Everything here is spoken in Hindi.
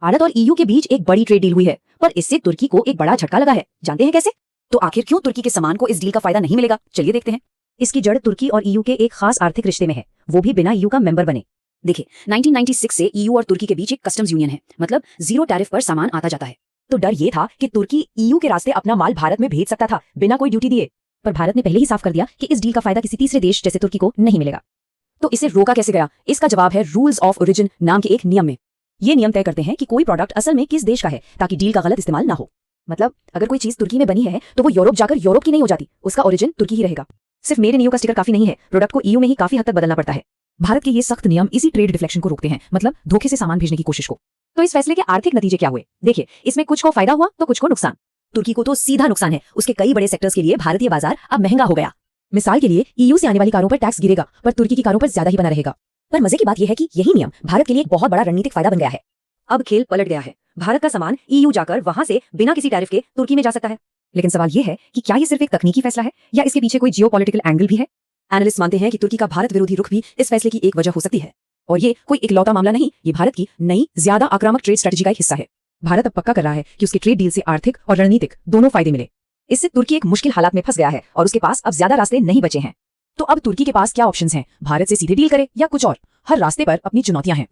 भारत और ईयू के बीच एक बड़ी ट्रेड डील हुई है, पर इससे तुर्की को एक बड़ा झटका लगा है। जानते हैं कैसे? तो आखिर क्यों तुर्की के सामान को इस डील का फायदा नहीं मिलेगा, चलिए देखते हैं। इसकी जड़ तुर्की और ईयू के एक खास आर्थिक रिश्ते में है, वो भी बिना ईयू का मेंबर बने। देखिए, 1996 से ईयू और तुर्की के बीच एक कस्टम्स यूनियन है, मतलब जीरो टैरिफ पर सामान आता जाता है। तो डर ये था कि तुर्की ईयू के रास्ते अपना माल भारत में भेज सकता था बिना कोई ड्यूटी दिए। पर भारत ने पहले ही साफ कर दिया कि इस डील का फायदा किसी तीसरे देश जैसे तुर्की को नहीं मिलेगा। तो इसे रोका कैसे गया? इसका जवाब है रूल्स ऑफ ओरिजिन नाम के एक नियम में। ये नियम तय करते हैं कि कोई प्रोडक्ट असल में किस देश का है, ताकि डील का गलत इस्तेमाल ना हो। मतलब अगर कोई चीज तुर्की में बनी है तो वो यूरोप जाकर यूरोप की नहीं हो जाती, उसका ओरिजिन तुर्की ही रहेगा। सिर्फ मेड इन ईयू का स्टिकर काफी नहीं है, प्रोडक्ट को ईयू में ही काफी हद तक बदलना पड़ता है। भारत के ये सख्त नियम इसी ट्रेड डिफ्लेक्शन को रोकते हैं, मतलब धोखे से सामान भेजने की कोशिश को। तो इस फैसले के आर्थिक नतीजे क्या हुए? देखिए, इसमें कुछ को फायदा हुआ तो कुछ को नुकसान। तुर्की को तो सीधा नुकसान है, उसके कई बड़े सेक्टर्स के लिए भारतीय बाजार अब महंगा हो गया। मिसाल के लिए ईयू से आने वाली कारों पर टैक्स गिरेगा, पर तुर्की की कारों पर ज्यादा ही बना रहेगा। पर मजे की बात यह है कि यही नियम भारत के लिए एक बहुत बड़ा रणनीतिक फायदा बन गया है। अब खेल पलट गया है, भारत का सामान ईयू जाकर वहां से बिना किसी टैरिफ के तुर्की में जा सकता है। लेकिन सवाल यह है कि क्या ये सिर्फ एक तकनीकी फैसला है या इसके पीछे कोई जियोपॉलिटिकल एंगल भी है? एनालिस्ट मानते हैं कि तुर्की का भारत विरोधी रुख भी इस फैसले की एक वजह हो सकती है। और ये कोई इकलौता मामला नहीं, ये भारत की नई ज्यादा आक्रामक ट्रेड स्ट्रेटजी का एक हिस्सा है। भारत अब पक्का कर रहा है कि उसकी ट्रेड डील से आर्थिक और रणनीतिक दोनों फायदे मिले। इससे तुर्की एक मुश्किल हालात में फंस गया है और उसके पास अब ज्यादा रास्ते नहीं बचे हैं। तो अब तुर्की के पास क्या ऑप्शंस हैं? भारत से सीधे डील करे या कुछ और? हर रास्ते पर अपनी चुनौतियां हैं।